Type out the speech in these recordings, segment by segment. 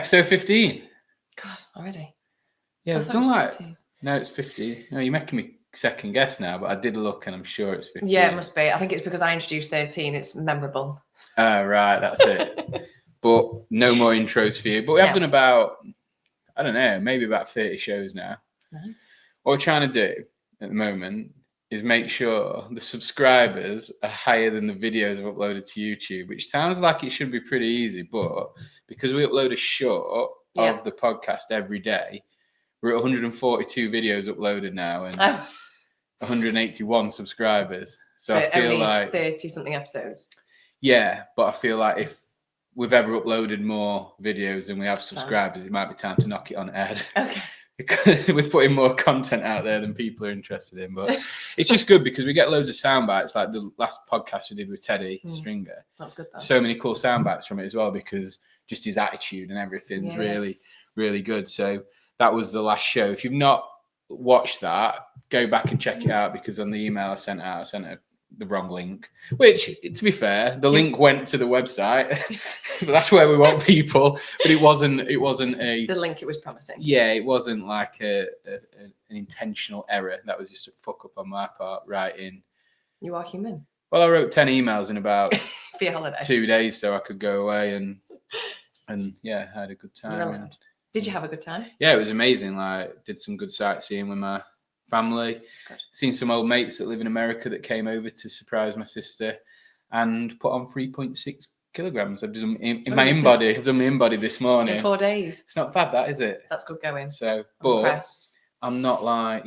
Episode 15. God, already. Yeah, I I've thought it done was like 14. no, it's 50. No, you're making me second guess now, but I did look and I'm sure it's 50. Yeah, it must be. I think it's because I introduced 13. It's memorable. Oh, right, that's it. But no more intros for you. But we have done about, I don't know, maybe about 30 shows now. Nice. What we're trying to do at the moment is make sure the subscribers are higher than the videos I've uploaded to YouTube, which sounds like it should be pretty easy, but because we upload a short of the podcast every day, we're at 142 videos uploaded now and 181 subscribers. So I feel only like 30 something episodes. Yeah, but I feel like if we've ever uploaded more videos than we have subscribers, it might be time to knock it on the head. Okay. Because we're putting more content out there than people are interested in. But it's just good because we get loads of sound bites, like the last podcast we did with Teddy Stringer. That was good though. So many cool sound bites from it as well, because just his attitude and everything's really, really good. So that was the last show. If you've not watched that, go back and check it out, because on the email I sent the wrong link, which, to be fair, the link went to the website. But that's where we want people. But it wasn't a the link it was promising. Yeah, it wasn't like an intentional error. That was just a fuck up on my part writing. You are human. Well, I wrote 10 emails in about for your holiday 2 days so I could go away and yeah, I had a good time. Did you have a good time? Yeah, it was amazing. Like, did some good sightseeing with my family. Good. Seen some old mates that live in America that came over to surprise my sister, and put on 3.6 kilograms. I've done in my in-body. I've done my in-body this morning. In 4 days. It's not bad, that, is it? That's good going. So, I'm but impressed. I'm not like,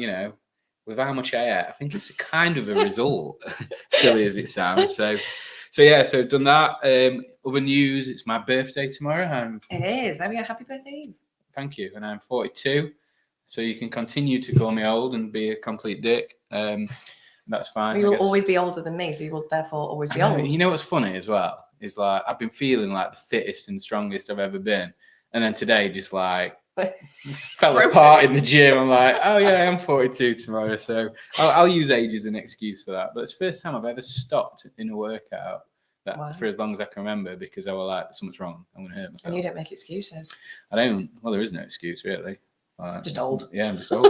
with how much I ate, I think it's a kind of a result, silly as it sounds. So I've done that. Other news, it's my birthday tomorrow. It is. There we go. Happy birthday. Thank you. And I'm 42. So you can continue to call me old and be a complete dick. That's fine. You will always be older than me, so you will therefore always be old. You know what's funny as well? Is like, I've been feeling like the fittest and strongest I've ever been. And then today just like fell apart in the gym. I'm like, oh yeah, I'm 42 tomorrow. So I'll use age as an excuse for that. But it's the first time I've ever stopped in a workout for as long as I can remember, because I was like, something's wrong. I'm going to hurt myself. And you don't make excuses. I don't. Well, there is no excuse really. Just old. Yeah, I'm just old.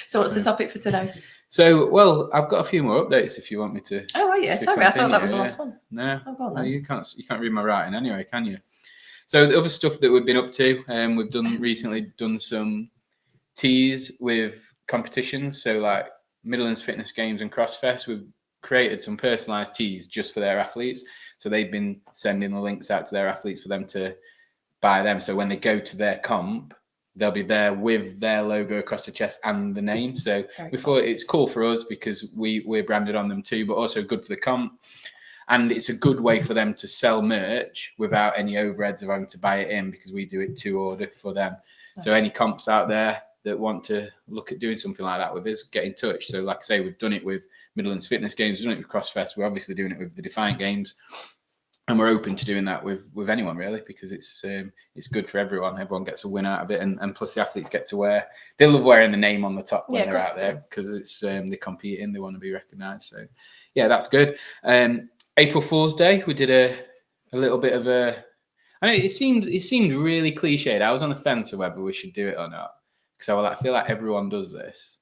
So what's the topic for today? So, well, I've got a few more updates if you want me to. Oh, are you? Sorry, I thought that was the last one. No. Oh, go on then. No, you can't read my writing anyway, can you? So the other stuff that we've been up to, we've recently done some teas with competitions. So like Midlands Fitness Games and CrossFest, we've created some personalised teas just for their athletes. So they've been sending the links out to their athletes for them to buy them. So when they go to their comp, they'll be there with their logo across the chest and the name. So we thought it's cool for us because we're branded on them too, but also good for the comp. And it's a good way for them to sell merch without any overheads of having to buy it in, because we do it to order for them. Nice. So any comps out there that want to look at doing something like that with us, get in touch. So like I say, we've done it with Midlands Fitness Games, we've done it with CrossFest, we're obviously doing it with the Defiant Games. And we're open to doing that with anyone really, because it's good for everyone. Everyone gets a win out of it, and plus the athletes get to they love wearing the name on the top when they're out there, because it's they compete and they want to be recognised. So yeah, that's good. April Fool's Day, we did a little bit of a. I know it seemed really cliched. I was on the fence of whether we should do it or not, because I feel like everyone does this,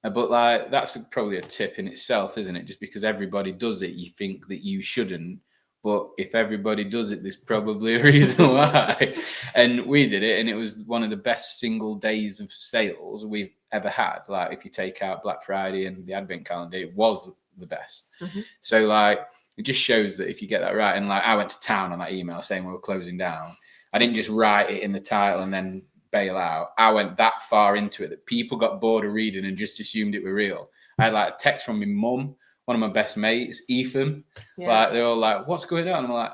but like that's probably a tip in itself, isn't it? Just because everybody does it, you think that you shouldn't. But if everybody does it, there's probably a reason why. And we did it, and it was one of the best single days of sales we've ever had. Like, if you take out Black Friday and the Advent calendar, it was the best. Mm-hmm. So, like, it just shows that if you get that right, and like I went to town on that email saying we were closing down. I didn't just write it in the title and then bail out. I went that far into it that people got bored of reading and just assumed it were real. I had like a text from my mum, one of my best mates, Ethan. Yeah. Like, they're all like, "What's going on?" I'm like,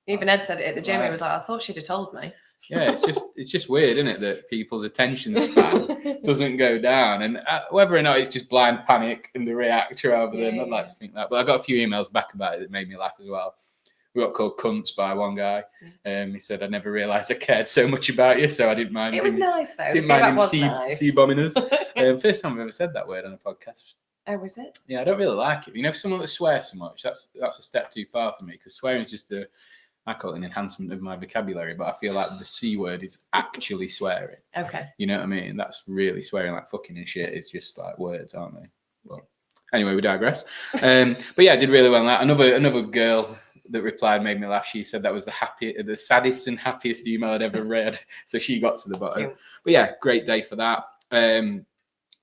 even Ed said it at the gym. He was like, "I thought she'd have told me." Yeah, it's just weird, isn't it, that people's attention span doesn't go down, and whether or not it's just blind panic and they react rather than. I'd like to think that, but I got a few emails back about it that made me laugh as well. We got called cunts by one guy. He said, "I never realised I cared so much about you, so I didn't mind." It was nice though. Didn't mind him C-bombing us. First time I've ever said that word on a podcast. Oh, was it? Yeah, I don't really like it. You know, if someone that swears so much, that's a step too far for me, because swearing is just a I call it an enhancement of my vocabulary, but I feel like the C word is actually swearing. Okay. You know what I mean? That's really swearing. Like fucking and shit is just like words, aren't they? But anyway, we digress. But yeah, I did really well on that. Another girl that replied made me laugh. She said that was the saddest and happiest email I'd ever read. So she got to the bottom. Cute. But yeah, great day for that.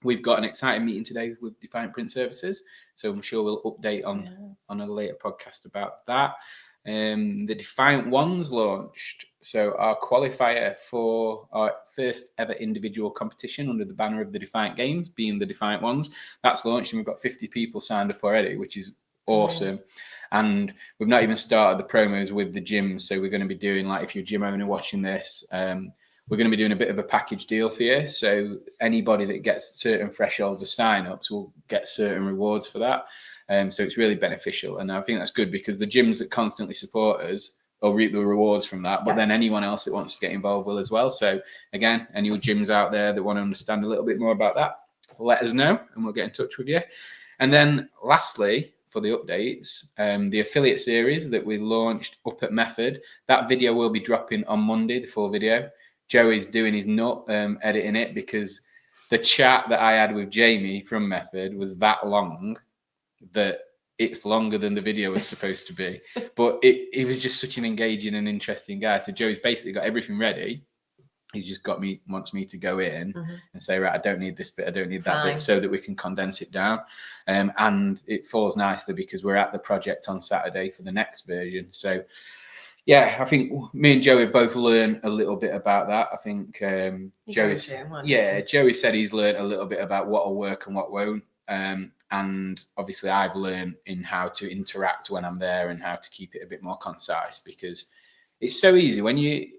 We've got an exciting meeting today with Defiant Print Services. So I'm sure we'll update on a later podcast about that. The Defiant Ones launched. So our qualifier for our first ever individual competition under the banner of the Defiant Games, being the Defiant Ones, that's launched, and we've got 50 people signed up already, which is awesome. And we've not even started the promos with the gyms. So we're going to be doing, like, if you're a gym owner watching this, we're going to be doing a bit of a package deal for you. So anybody that gets certain thresholds of sign-ups will get certain rewards for that. So it's really beneficial. And I think that's good because the gyms that constantly support us will reap the rewards from that. But then anyone else that wants to get involved will as well. So again, any gyms out there that want to understand a little bit more about that, let us know and we'll get in touch with you. And then lastly, for the updates, the affiliate series that we launched up at Method, that video will be dropping on Monday, the full video. Joey's doing his nut editing it because the chat that I had with Jamie from Method was that long that it's longer than the video was supposed to be. But it was just such an engaging and interesting guy. So Joey's basically got everything ready. He's just wants me to go in and say, right, I don't need this bit, I don't need that bit, so that we can condense it down. And it falls nicely because we're at the project on Saturday for the next version. So yeah, I think me and Joey both learned a little bit about that. I think Joey said he's learned a little bit about what will work and what won't. And obviously I've learned in how to interact when I'm there and how to keep it a bit more concise, because it's so easy when you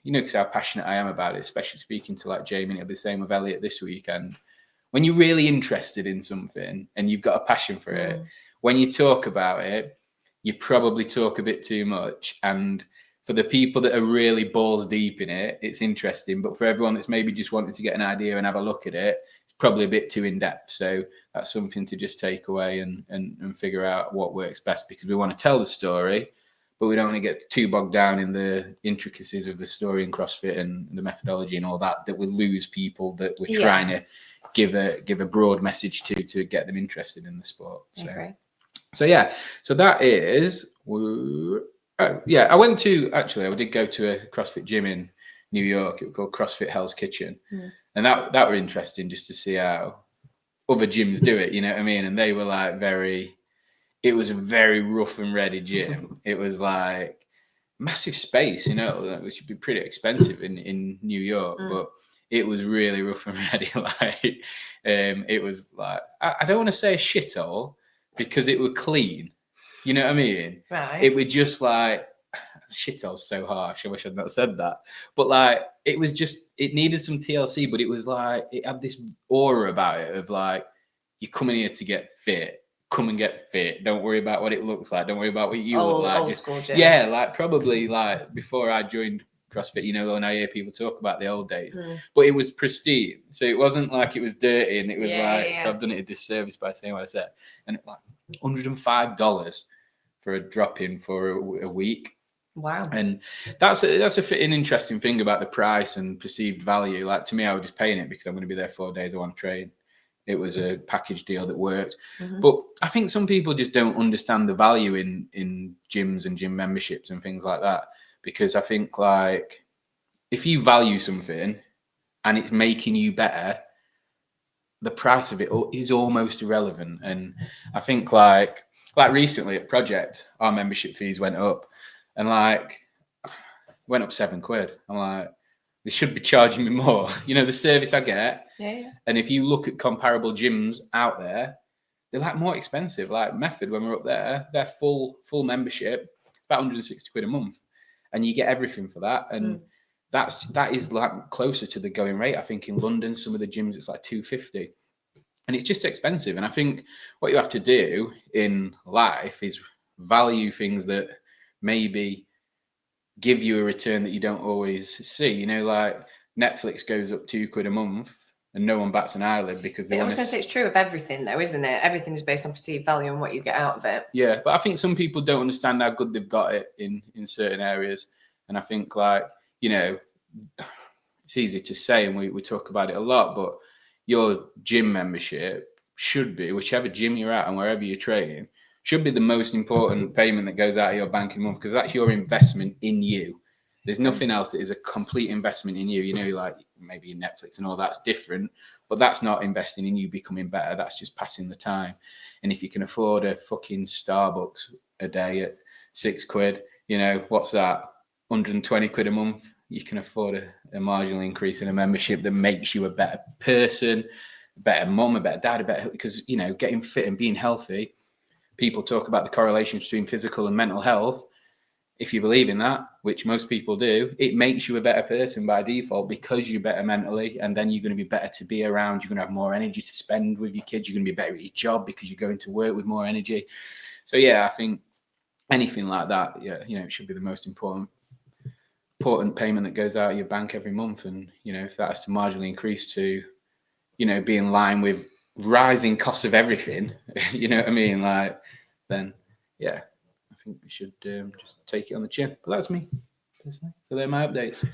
know, because how passionate I am about it, especially speaking to like Jamie, it'll be the same with Elliot this weekend. When you're really interested in something and you've got a passion for it, when you talk about it, you probably talk a bit too much. And for the people that are really balls deep in it, it's interesting. But for everyone that's maybe just wanting to get an idea and have a look at it, it's probably a bit too in depth. So that's something to just take away and figure out what works best, because we want to tell the story, but we don't want to get too bogged down in the intricacies of the story and CrossFit and the methodology and all that we lose people that we're trying to give a broad message to get them interested in the sport. So that is, I did go to a CrossFit gym in New York. It was called CrossFit Hell's Kitchen. And that were interesting just to see how other gyms do it, you know what I mean? And they were like it was a very rough and ready gym. It was like massive space, you know, which would be pretty expensive in New York, but it was really rough and ready. Like, it was like, I don't want to say a shithole because it was clean. You know what I mean? Right. It was just like, shithole's so harsh. I wish I'd not said that. But like, it was just, it needed some TLC, but it was like, it had this aura about it of like, you're coming here to get fit. Come and get fit. Don't worry about what it looks like. Don't worry about what you look like. Old school gym. Yeah, like probably like before I joined CrossFit, you know, when I hear people talk about the old days, but it was pristine. So it wasn't like it was dirty, and it was so I've done it a disservice by saying what I said. And it, like $105 for a drop in for a week. Wow. And that's an interesting thing about the price and perceived value. Like to me, I was just paying it because I'm going to be there 4 days. I want to train. It was a package deal that worked. But I think some people just don't understand the value in gyms and gym memberships and things like that. Because I think like if you value something and it's making you better, the price of it is almost irrelevant. And I think like recently at Project, our membership fees went up and like went up £7. I'm like, they should be charging me more. You know, the service I get. Yeah. And if you look at comparable gyms out there, they're like more expensive. Like Method, when we're up there, their full membership, about £160 a month. And you get everything for that. And that is like closer to the going rate. I think in London, some of the gyms, it's like £250. And it's just expensive. And I think what you have to do in life is value things that maybe give you a return that you don't always see. You know, like Netflix goes up £2 a month and no one bats an eyelid because they I want was going to say it's true of everything, though, isn't it? Everything is based on perceived value and what you get out of it. Yeah, but I think some people don't understand how good they've got it in certain areas, and I think like it's easy to say, and we talk about it a lot, but your gym membership should be, whichever gym you're at and wherever you're training, should be the most important payment that goes out of your bank in a month, because that's your investment in you. There's nothing else that is a complete investment in you. Like maybe in Netflix and all that's different, but that's not investing in you becoming better. That's just passing the time. And if you can afford a fucking Starbucks a day at £6, what's that? 120 quid a month. You can afford a marginal increase in a membership that makes you a better person, a better mum, a better dad, because, getting fit and being healthy, people talk about the correlation between physical and mental health. If you believe in that, which most people do, it makes you a better person by default because you're better mentally, and then you're going to be better to be around. You're going to have more energy to spend with your kids. You're going to be better at your job because you're going to work with more energy. So yeah, I think anything like that, it should be the most important payment that goes out of your bank every month. And if that has to marginally increase to be in line with rising costs of everything, you know what I mean, then yeah, I think we should just take it on the chin. But that's me personally. So they're my updates.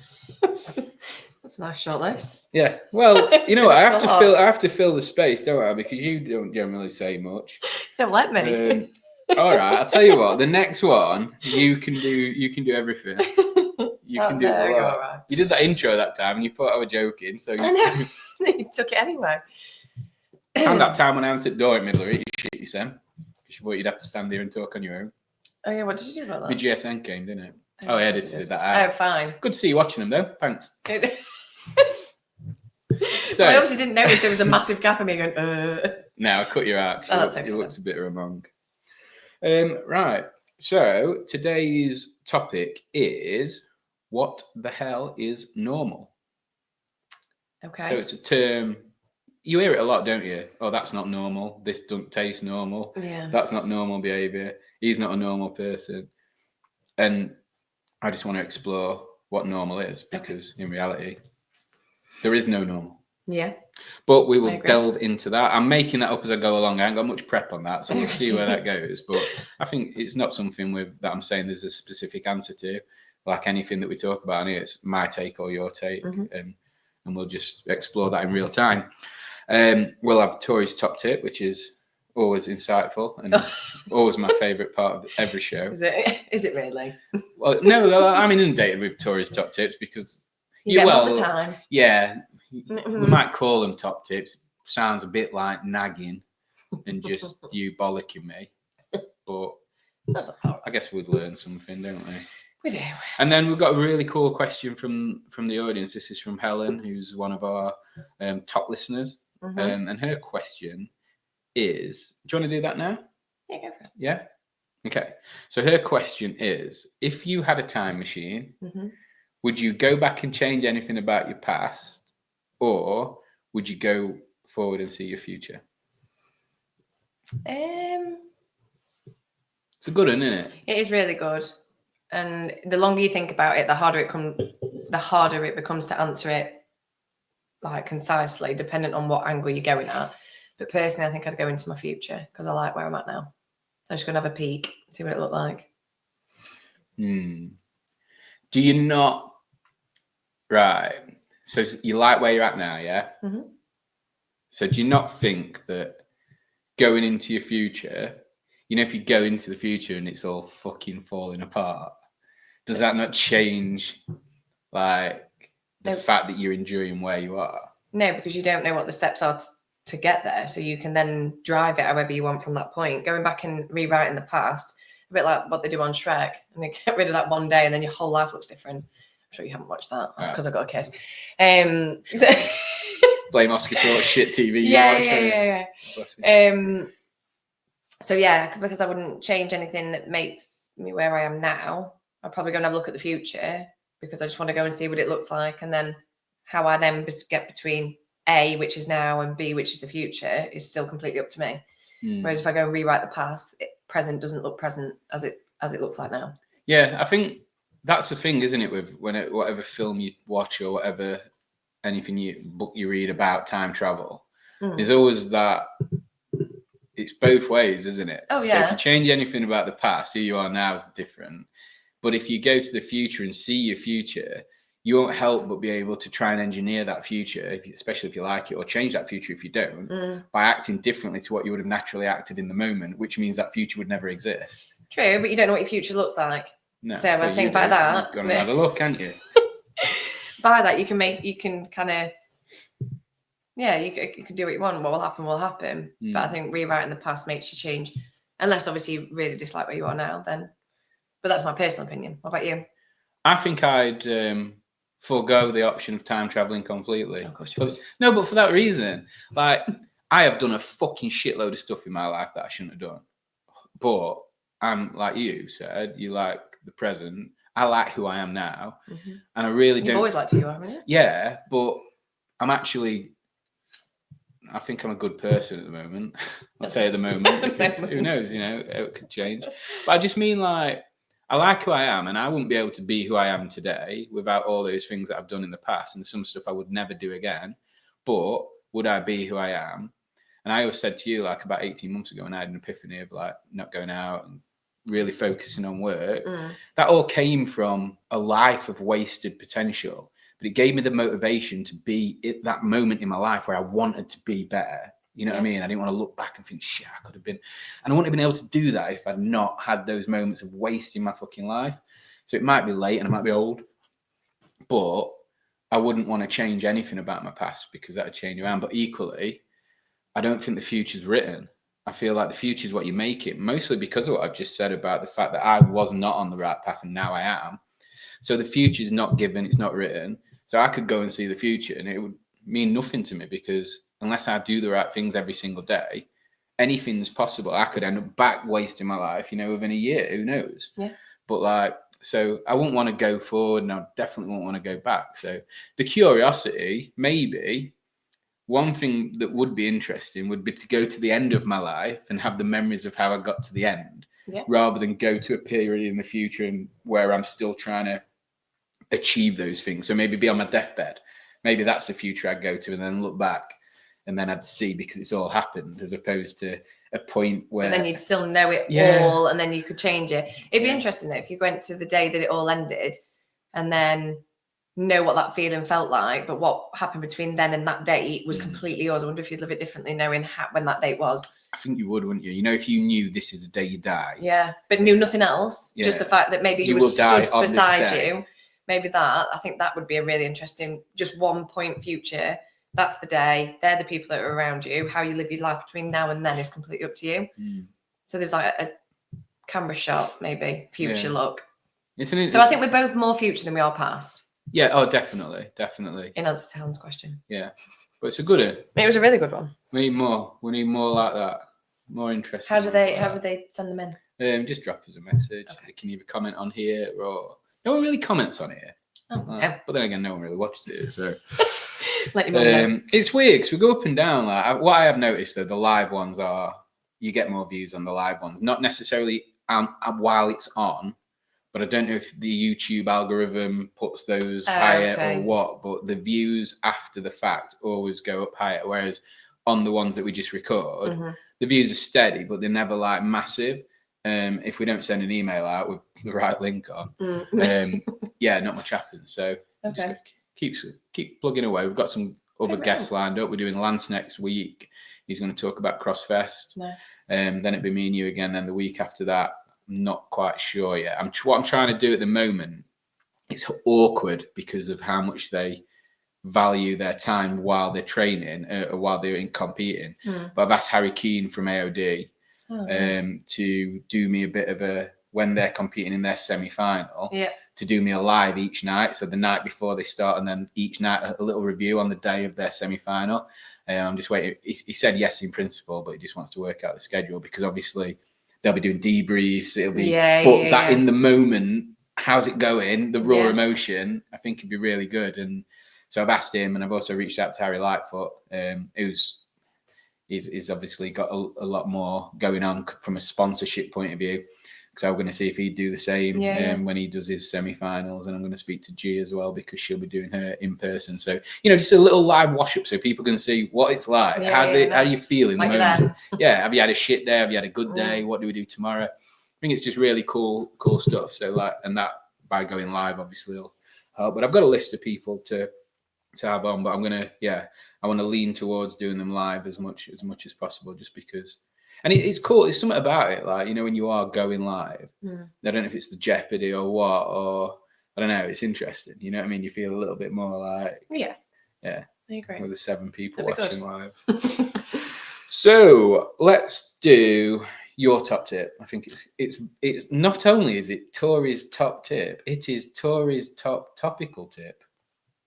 That's a nice short list. Yeah, well, you know what, I have to fill the space, don't I, because you don't generally say much. Don't let me. All right, I'll tell you what, the next one you can do everything. You can do it a lot. Right. You did that intro that time and you thought I was joking. So I know. You took it anyway. And that time when I answered the door in middle of it, you shit, you Sam. Because you thought you'd have to stand there and talk on your own. Oh, yeah. What did you do about that? My GSN came, didn't it? Oh, I edited that out. Oh, fine. Good to see you watching them, though. Thanks. So I obviously didn't notice there was a massive gap of me going, No, I cut you out. You looked a bit of a monk. Right. So today's topic is, what the hell is normal? Okay. So it's a term, you hear it a lot, don't you? Oh, that's not normal. This doesn't taste normal. Yeah. That's not normal behavior. He's not a normal person. And I just want to explore what normal is, because in reality, there is no normal. Yeah. But we will delve into that. I'm making that up as I go along. I haven't got much prep on that, so we'll see where that goes. But I think it's not something that I'm saying there's a specific answer to. Like anything that we talk about, and it's my take or your take, and we'll just explore that in real time. We'll have Torie's top tip, which is always insightful and always my favourite part of every show. Is it really? Well, no, I'm inundated with Torie's top tips because you get them all the time. Yeah, we might call them top tips. Sounds a bit like nagging and just you bollocking me, but I guess we'd learn something, don't we? We do. And then we've got a really cool question from the audience. This is from Helen, who's one of our top listeners. And her question is, do you want to do that now? Yeah, go for it. Yeah? Okay. So her question is, if you had a time machine, would you go back and change anything about your past, or would you go forward and see your future? It's a good one, isn't it? It is really good. And the longer you think about it, the harder it becomes to answer it like concisely, depending on what angle you're going at. But personally, I think I'd go into my future because I like where I'm at now. So I'm just going to have a peek, see what it looked like. Do you not? Right. So you like where you're at now, yeah? So do you not think that going into your future, if you go into the future and it's all fucking falling apart, does that not change like the fact that you're enjoying where you are? No, because you don't know what the steps are to get there. So you can then drive it however you want from that point. Going back and rewriting the past, a bit like what they do on Shrek, and they get rid of that one day and then your whole life looks different. I'm sure you haven't watched that. That's because I got a kid. Blame Oscar for what shit TV. Yeah. So yeah, because I wouldn't change anything that makes me where I am now. I'd probably go and have a look at the future because I just want to go and see what it looks like, and then how I then get between A, which is now, and B, which is the future, is still completely up to me. Whereas if I go and rewrite the past, present doesn't look present as it looks like now. Yeah, I think that's the thing, isn't it? With whatever film you watch or whatever book you read about time travel, Mm. there's always that. It's both ways, isn't it? Oh, So yeah. if you change anything about the past, who you are now is different. But if you go to the future and see your future, you won't help but be able to try and engineer that future, especially if you like it, or change that future if you don't, by acting differently to what you would have naturally acted in the moment, which means that future would never exist. True, but you don't know what your future looks like. No, so I think by that, you've got to have a look, can't you? by that, you can kind of, yeah, you can do what you want. What will happen will happen. But I think rewriting the past makes you change, unless obviously you really dislike where you are now. Then, but that's my personal opinion. What about you? I think I'd forego the option of time traveling completely. Of course you would. No, but for that reason, like I have done a fucking shitload of stuff in my life that I shouldn't have done. But I'm like you said, you like the present. I like who I am now, and I really don't. You've always liked who you are, haven't you? Yeah, but I'm actually. I think I'm a good person at the moment. I'll say at the moment because who knows, it could change. But I just mean like I like who I am, and I wouldn't be able to be who I am today without all those things that I've done in the past, and some stuff I would never do again. But would I be who I am? And I always said to you, like about 18 months ago, when I had an epiphany of like not going out and really focusing on work, that all came from a life of wasted potential. But it gave me the motivation to be at that moment in my life where I wanted to be better. You know what I mean? I didn't want to look back and think, shit, I could have been. And I wouldn't have been able to do that if I'd not had those moments of wasting my fucking life. So it might be late and I might be old, but I wouldn't want to change anything about my past because that would change around. But equally, I don't think the future's written. I feel like the future is what you make it, mostly because of what I've just said about the fact that I was not on the right path and now I am. So the future's not given, it's not written. So I could go and see the future and it would mean nothing to me because unless I do the right things every single day, anything's possible. I could end up back wasting my life, within a year, who knows? Yeah. But so I wouldn't want to go forward and I definitely wouldn't want to go back. So the curiosity, maybe one thing that would be interesting would be to go to the end of my life and have the memories of how I got to the end, rather than go to a period in the future and where I'm still trying to achieve those things. So maybe be on my deathbed. Maybe that's the future I'd go to and then look back and then I'd see because it's all happened, as opposed to a point where. But then you'd still know it all and then you could change it. It'd be interesting though if you went to the day that it all ended and then know what that feeling felt like, but what happened between then and that date was completely yours. I wonder if you'd live it differently knowing when that date was. I think you would, wouldn't you? If you knew this is the day you die. Yeah, but knew nothing else. Yeah. Just the fact that maybe you were stood beside you. Maybe I think that would be a really interesting, just 1 point future. That's the day. They're the people that are around you. How you live your life between now and then is completely up to you. So there's like a camera shot, maybe future look. So I think we're both more future than we are past. Yeah. Oh, definitely. In answer to Helen's question. Yeah, but it's a good one. It was a really good one. We need more. We need more like that. More interesting. How do they send them in? Just drop us a message. Okay. They can either comment on here or. No one really comments on here. But then again, no one really watches it. So it's weird because we go up and down. Like what I have noticed though, the live ones you get more views on the live ones. Not necessarily while it's on, but I don't know if the YouTube algorithm puts those higher or what. But the views after the fact always go up higher. Whereas on the ones that we just record, the views are steady, but they're never like massive. If we don't send an email out with the right link on, not much happens. So just keep plugging away. We've got some other guests lined up. We're doing Lance next week. He's going to talk about CrossFest. Nice. Then it'd be me and you again. Then the week after that, I'm not quite sure yet. What I'm trying to do at the moment, it's awkward because of how much they value their time while they're training or while they're competing. But I've asked Harry Keane from AOD. To do me a bit of when they're competing in their semi-final, to do me a live each night. So the night before they start, and then each night a little review on the day of their semi-final. I'm just waiting. He said yes in principle, but he just wants to work out the schedule because obviously they'll be doing debriefs. It'll be, in the moment, how's it going? The raw emotion, I think it'd be really good. And so I've asked him, and I've also reached out to Harry Lightfoot, He's obviously got a lot more going on from a sponsorship point of view. because I'm going to see if he'd do the same Yeah. when he does his semi-finals, and I'm going to speak to G as well because she'll be doing her in person. So just a little live wash up so people can see what it's like. How do you feel in the moment? Yeah, have you had a shit day? Have you had a good day? What do we do tomorrow? I think it's just really cool stuff. So and that by going live obviously will help. But I've got a list of people to have on, but I want to lean towards doing them live as much as possible, just because. And it's cool. There's something about it, like when you are going live. I don't know if it's the Jeopardy or what, or I don't know. It's interesting. You know what I mean? You feel a little bit more like yeah. I agree. With the 7 people watching live. So let's do your top tip. I think it's not only is it Torie's top tip, it is Torie's top topical tip.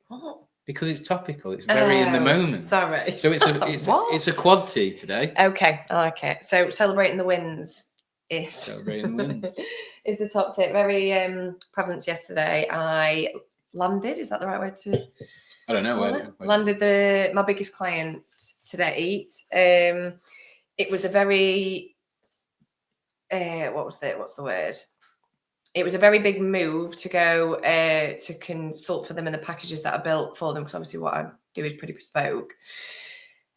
What? Because it's topical, it's very in the moment. Sorry. So it's a quad tea today. Okay, I like it. So celebrating the wins is the top tip. Very prevalent yesterday. I landed. Is that the right word to? I don't know. Where landed my biggest client to date. It was a very what's the word? It was a very big move to go to consult for them in the packages that I built for them, because obviously what I do is pretty bespoke.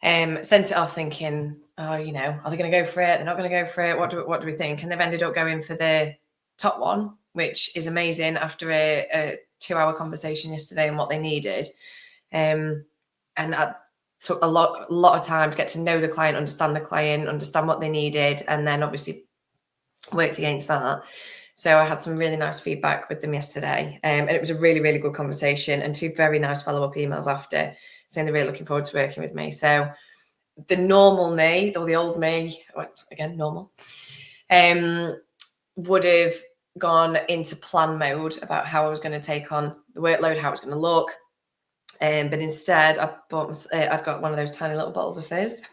Sent it off thinking, are they going to go for it? They're not going to go for it. What do we think? And they've ended up going for the top one, which is amazing after a 2-hour conversation yesterday on what they needed. And I took a lot of time to get to know the client, understand what they needed, and then obviously worked against that. So I had some really nice feedback with them yesterday, and it was a really, really good conversation, and 2 very nice follow-up emails after saying they're really looking forward to working with me. So the normal me, or the old me, again, normal, would have gone into plan mode about how I was going to take on the workload, how it was going to look. But instead, I'd got one of those tiny little bottles of fizz.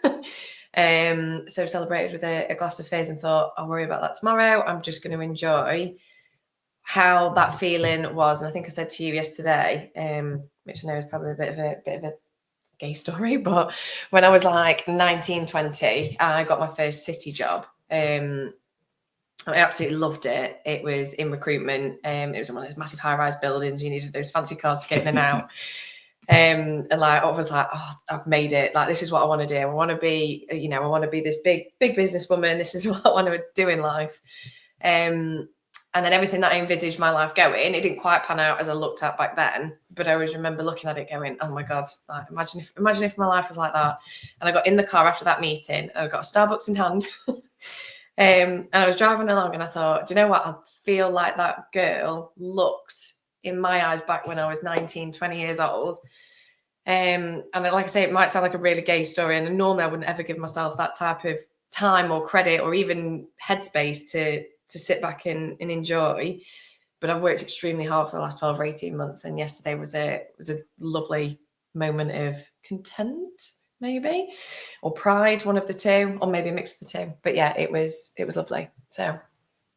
So celebrated with a glass of fizz and thought, I'll worry about that tomorrow. I'm just going to enjoy how that feeling was. And I think I said to you yesterday, which I know is probably a bit of a gay story, but when I was like 19, 20, I got my first city job. I absolutely loved it. It was in recruitment. It was in one of those massive high-rise buildings. You needed those fancy cars to get in and out. And like I was like, oh, I've made it. Like, this is what I want to do. I want to be, I want to be this big businesswoman. This is what I want to do in life. And then everything that I envisaged my life going, it didn't quite pan out as I looked at back then. But I always remember looking at it going, oh my God, like, imagine if my life was like that. And I got in the car after that meeting, and I got a Starbucks in hand. And I was driving along, and I thought, do you know what? I feel like that girl looked in my eyes back when I was 19, 20 years old. And like I say, it might sound like a really gay story, and normally I wouldn't ever give myself that type of time or credit or even headspace to sit back and enjoy. But I've worked extremely hard for the last 12 or 18 months, and yesterday was a lovely moment of content, maybe, or pride, one of the two, or maybe a mix of the two. But yeah, it was lovely. So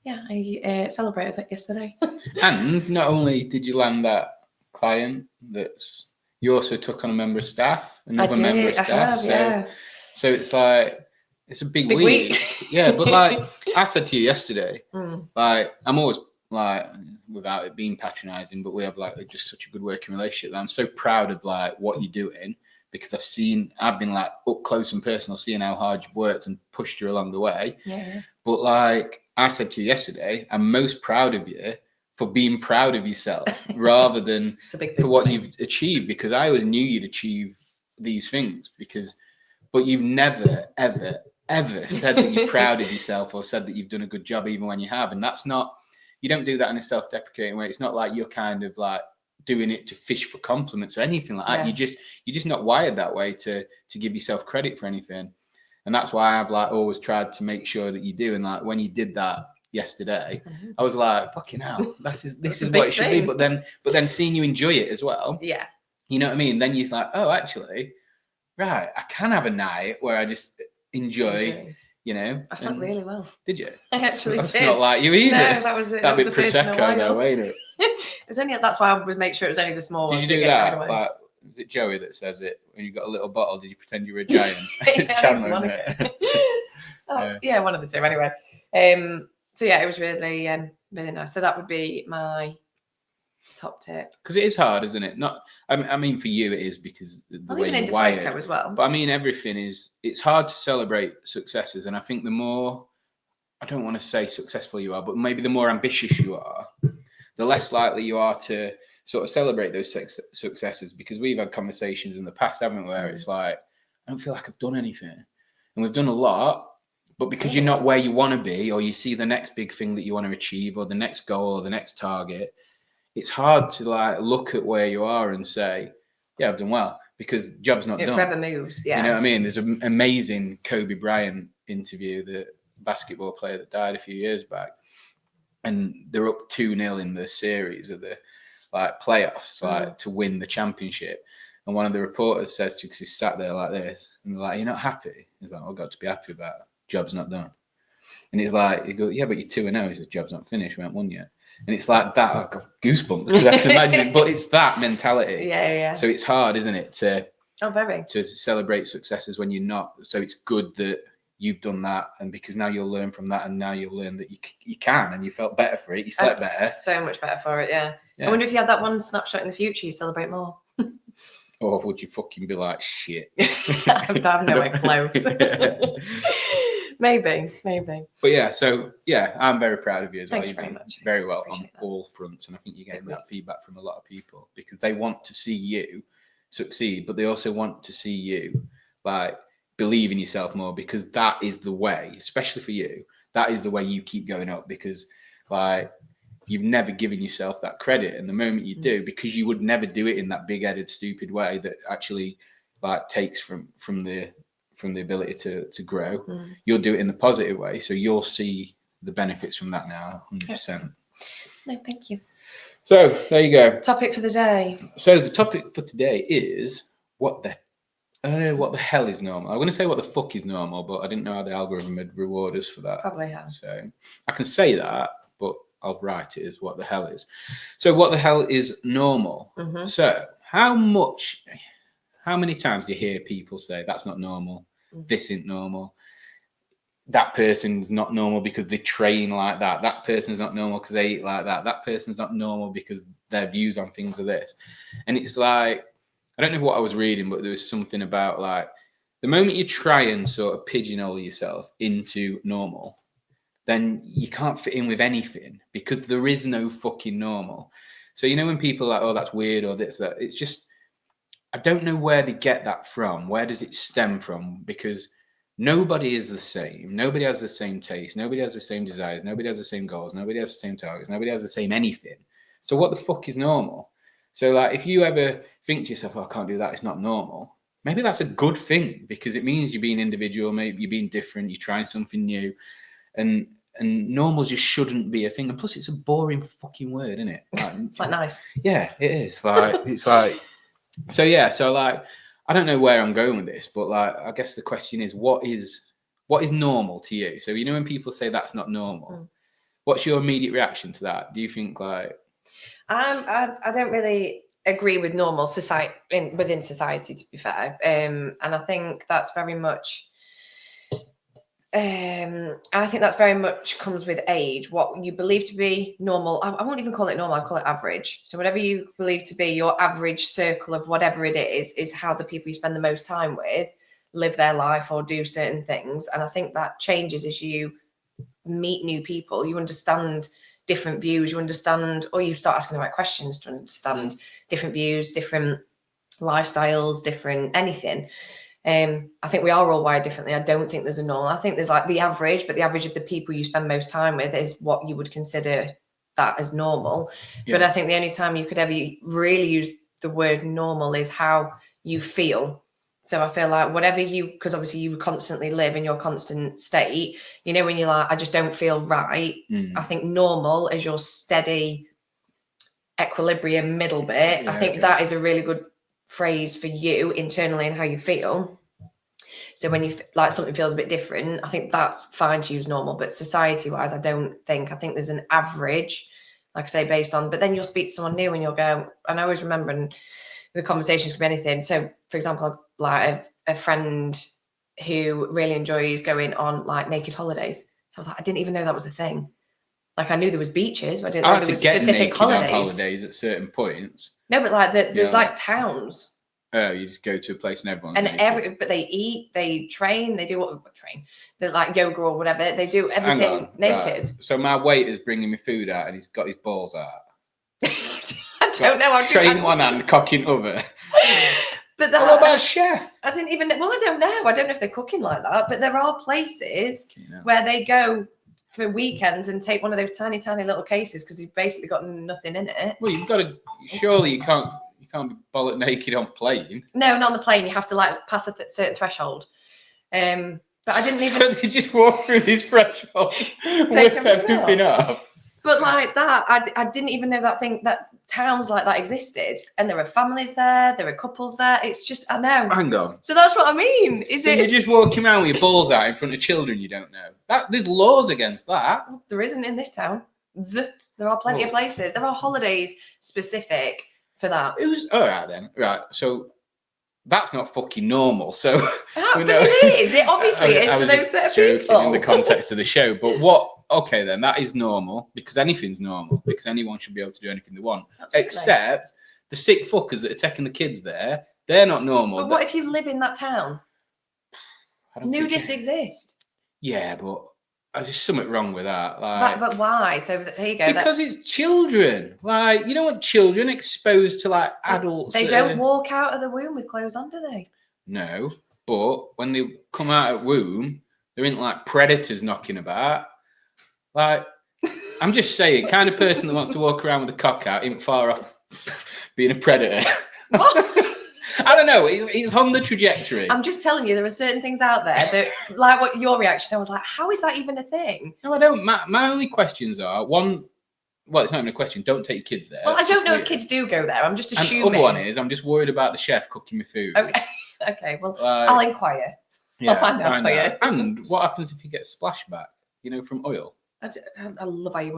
yeah, I celebrated it yesterday. And not only did you land that client, you also took on a member of staff, another member of staff. So it's like, it's a big week. Yeah, but like I said to you yesterday, like I'm always like, without it being patronizing, but we have like just such a good working relationship that I'm so proud of like what you're doing, because I've been like up close and personal, seeing how hard you've worked and pushed you along the way. Yeah. But like I said to you yesterday, I'm most proud of you for being proud of yourself rather than for what you've achieved, because I always knew you'd achieve these things, but you've never, ever, ever said that you're proud of yourself or said that you've done a good job, even when you have. And that's not, you don't do that in a self-deprecating way. It's not like you're kind of like doing it to fish for compliments or anything like that. You're just not wired that way to give yourself credit for anything. And that's why I've like always tried to make sure that you do. And like when you did that yesterday, I was like, fucking hell, this is what it should be. But then seeing you enjoy it as well. Yeah. You know what I mean? Then you're like, oh, actually, right, I can have a night where I just enjoy. I slept really well. Did you? I actually That's did. Not like you either. No, that was it. That bit Prosecco though, ain't it? It was only, that's why I would make sure it was only the small one. Did you do that? Like, is it Joey that says it? When you got a little bottle, did you pretend you were a giant? It's Chandler, isn't it? Yeah, one of the two anyway. So yeah, it was really really nice. So that would be my top tip. Because it is hard, isn't it? Not, I mean, for you it is because the Well, way even in you're Defiant wired. Show as well. But I mean, everything is. It's hard to celebrate successes, and I think the more, I don't want to say successful you are, but maybe the more ambitious you are, the less likely you are to sort of celebrate those successes. Because we've had conversations in the past, haven't we, where it's like, I don't feel like I've done anything, and we've done a lot. But because you're not where you want to be, or you see the next big thing that you want to achieve, or the next goal, or the next target, it's hard to like look at where you are and say, yeah, I've done well, because job's not done. It forever moves. Yeah. You know what I mean? There's an amazing Kobe Bryant interview, the basketball player that died a few years back, and they're up 2-0 in the series of the like playoffs, like to win the championship. And one of the reporters says to him, because he's sat there like this, and they're like, "You're not happy?" He's like, "I've got to be happy about it. Job's not done." And he's like, "You go, yeah, but you're 2-0." He says, "Job's not finished. We haven't won yet." And it's like that. I've got goosebumps because I can imagine it. But it's that mentality. Yeah. So it's hard, isn't it, to celebrate successes when you're not. So it's good that you've done that, and because now you'll learn from that, and now you'll learn that you can, and you felt better for it. You slept better. So much better for it. Yeah. I wonder if you had that one snapshot in the future, you celebrate more. Or would you fucking be like, shit? I'm nowhere close. Maybe. But yeah, so yeah, I'm very proud of you as well. Thank you very much. Very well on all fronts, and I think you're getting that feedback from a lot of people because they want to see you succeed, but they also want to see you like believe in yourself more, because that is the way, especially for you, that is the way you keep going up, because like you've never given yourself that credit, and the moment you do, because you would never do it in that big-headed stupid way that actually like takes from the ability to grow, you'll do it in the positive way, so you'll see the benefits from that now 100%. No, thank you. So there you go. Topic for the day. So the topic for today is I don't know what the hell is normal. I'm going to say what the fuck is normal, but I didn't know how the algorithm would reward us for that. Probably have. So I can say that, but I'll write it as what the hell is. So what the hell is normal? So how many times do you hear people say that's not normal, this isn't normal, that person's not normal because they train like that person's not normal because they eat like that person's not normal because their views on things are this. And it's like, I don't know what I was reading, but there was something about like the moment you try and sort of pigeonhole yourself into normal, then you can't fit in with anything because there is no fucking normal. So, you know, when people are like, oh, that's weird or this, that, it's just, I don't know where they get that from. Where does it stem from? Because nobody is the same. Nobody has the same taste. Nobody has the same desires. Nobody has the same goals. Nobody has the same targets. Nobody has the same anything. So what the fuck is normal? So like, if you ever think to yourself, oh, I can't do that, it's not normal, maybe that's a good thing because it means you're being individual, maybe you're being different, you're trying something new, and normal just shouldn't be a thing. And plus, it's a boring fucking word, isn't it? Like, it's like nice. Yeah, it is. Like, it's like, so yeah, so like, I don't know where I'm going with this, but like, I guess the question is, what is normal to you? So, you know, when people say that's not normal, what's your immediate reaction to that? Do you think like, I don't really agree with normal society within society, to be fair, and I think that's very much. I think that's very much comes with age. What you believe to be normal, I won't even call it normal. I call it average. So whatever you believe to be your average circle of whatever it is how the people you spend the most time with live their life or do certain things. And I think that changes as you meet new people. You understand different views, you understand, or you start asking the right questions to understand different views, different lifestyles, different anything. I think we are all wired differently. I don't think there's a normal. I think there's like the average, but the average of the people you spend most time with is what you would consider that as normal. Yeah. But I think the only time you could ever really use the word normal is how you feel. So I feel like whatever because obviously you constantly live in your constant state, you know, when you're like, I just don't feel right. I think normal is your steady equilibrium middle bit. Yeah, I think that is a really good phrase for you internally and how you feel. So when you like something feels a bit different, I think that's fine to use normal. But society wise, I think there's an average, like I say, based on, but then you'll speak to someone new and you'll go, and I always remember, and the conversations could be anything. So for example, like a friend who really enjoys going on like naked holidays. So I was like, I didn't even know that was a thing. Like I knew there was beaches, but I didn't I know had there to was get specific naked on holidays. holidays at certain points. No, but like there's Yeah. like towns. Oh, you just go to a place and everyone's And naked. but they eat, they train, they do train. They're like yoga or whatever. They do Hang everything on, naked. right. So my waiter's bringing me food out and he's got his balls out. I don't know. Tray in one hand, cock in other. But What about chef? I didn't even. Well, I don't know. I don't know if they're cooking like that. But there are places You know. where they go for weekends and take one of those tiny, tiny little cases because you've basically got nothing in it. Well, you've got to. Surely you can't be bollock naked on plane. No, not on the plane. You have to like pass a certain threshold. But I didn't even. So they just walk through this threshold, whip everything off. But like that, I didn't even know that towns like that existed, and there are families there, there are couples there. It's just I know. Hang on. So that's what I mean. So you're just walking around with your balls out in front of children you don't know. There's laws against that. There isn't in this town. There are plenty of places. There are holidays specific for that. All right then. Right. So that's not fucking normal. So but it is. It obviously is to those set of people. In the context of the show. But what? Okay, then that is normal because anything's normal because anyone should be able to do anything they want. Absolutely. Except the sick fuckers that are taking the kids there. They're not normal. But what if you live in that town? Nudists exist. Yeah, but there's just something wrong with that. Like, but why? So there you go. Because it's children. Like, you don't want children exposed to like adults. They don't walk out of the womb with clothes on, do they? No, but when they come out of womb, there ain't like predators knocking about. Like, I'm just saying, kind of person that wants to walk around with a cock out ain't far off being a predator. What? I don't know. It's on the trajectory. I'm just telling you, there are certain things out there that, like what your reaction, I was like, how is that even a thing? No, I don't. My only questions are, one, well, it's not even a question. Don't take your kids there. Well, I don't know if kids do go there. I'm just assuming. And the other one is, I'm just worried about the chef cooking me food. Okay. Okay. Well, I'll inquire. Yeah, I'll find out for you. And what happens if you get splashback, from oil? I love how you're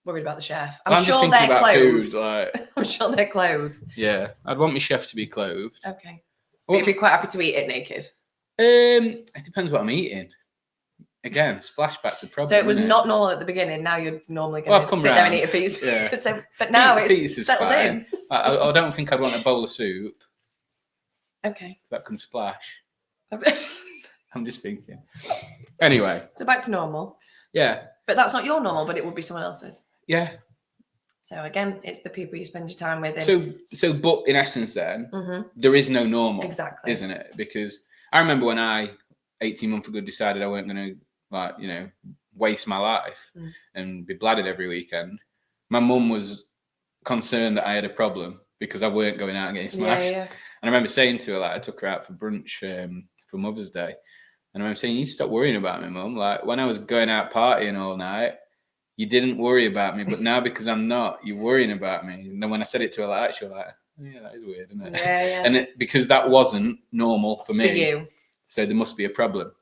worried about the chef. I'm sure just they're clothed. Food, like... I'm sure they're clothed. Yeah, I'd want my chef to be clothed. Okay. You'd be quite happy to eat it naked. It depends what I'm eating. Again, splashback's a problem. So it was not normal at the beginning. Now you're normally going to sit there and eat a piece. Yeah. But now it's settled in. I don't think I'd want a bowl of soup. Okay. That can splash. I'm just thinking. Anyway. So back to normal. Yeah. But that's not your normal, but it would be someone else's. Yeah. So again, it's the people you spend your time with. So, but in essence, then there is no normal, exactly, isn't it? Because I remember when I, 18 months ago, decided I weren't going to waste my life and be bladded every weekend. My mum was concerned that I had a problem because I weren't going out and getting smashed. Yeah. And I remember saying to her, I took her out for brunch for Mother's Day. And I remember saying, you stop worrying about me, Mum. Like, when I was going out partying all night, you didn't worry about me. But now, because I'm not, you're worrying about me. And then when I said it to her like that, she was like, oh, yeah, that is weird, isn't it? Yeah. And because that wasn't normal for me. For you. So there must be a problem.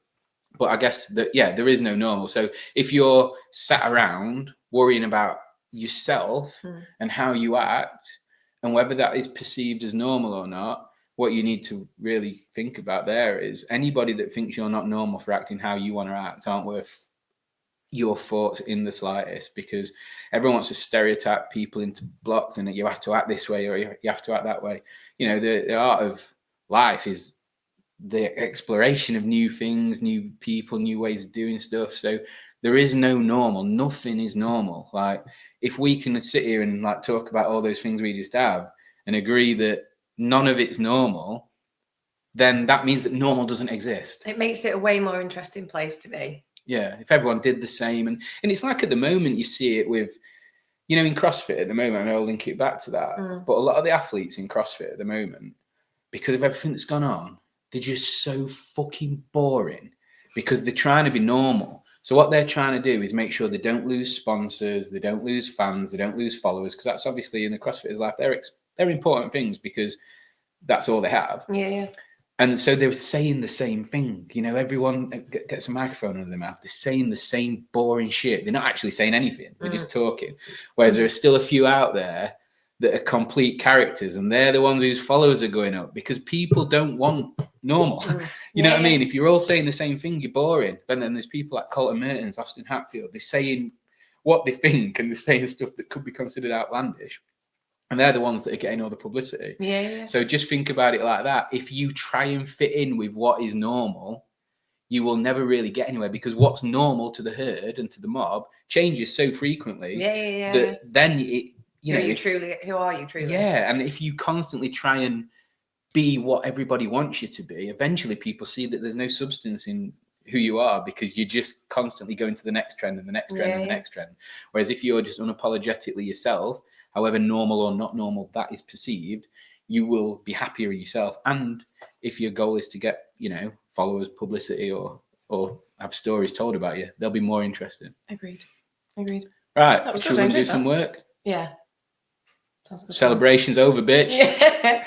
But I guess that, there is no normal. So if you're sat around worrying about yourself and how you act and whether that is perceived as normal or not, what you need to really think about there is anybody that thinks you're not normal for acting how you want to act aren't worth your thoughts in the slightest, because everyone wants to stereotype people into blocks and that you have to act this way or you have to act that way. The art of life is the exploration of new things, new people, new ways of doing stuff. So there is no normal. Nothing is normal. Like, if we can sit here and like talk about all those things we just have and agree that none of it's normal, then that means that normal doesn't exist. It makes it a way more interesting place to be. Yeah, if everyone did the same. And it's like at the moment you see it with, in CrossFit at the moment, and I'll link it back to that, but a lot of the athletes in CrossFit at the moment, because of everything that's gone on, they're just so fucking boring because they're trying to be normal. So what they're trying to do is make sure they don't lose sponsors, they don't lose fans, they don't lose followers, because that's obviously in the CrossFitters' life, they're important things because that's all they have. Yeah. And so they were saying the same thing. Everyone gets a microphone under their mouth. They're saying the same boring shit. They're not actually saying anything. They're just talking. Whereas there are still a few out there that are complete characters, and they're the ones whose followers are going up because people don't want normal. You know what I mean? If you're all saying the same thing, you're boring. But then there's people like Colton Mertens, Austin Hatfield. They're saying what they think, and they're saying stuff that could be considered outlandish. And they're the ones that are getting all the publicity. Yeah. So just think about it like that. If you try and fit in with what is normal, you will never really get anywhere, because what's normal to the herd and to the mob changes so frequently that then it, who are you truly? Yeah, and if you constantly try and be what everybody wants you to be, eventually people see that there's no substance in who you are, because you're just constantly going to the next trend and the next trend and the next trend. Whereas if you're just unapologetically yourself, however normal or not normal that is perceived, you will be happier in yourself. And if your goal is to get, followers, publicity, or have stories told about you, they'll be more interested. Agreed. Right, should we do some work? Yeah. Sounds good. Celebration's over, bitch. Yeah.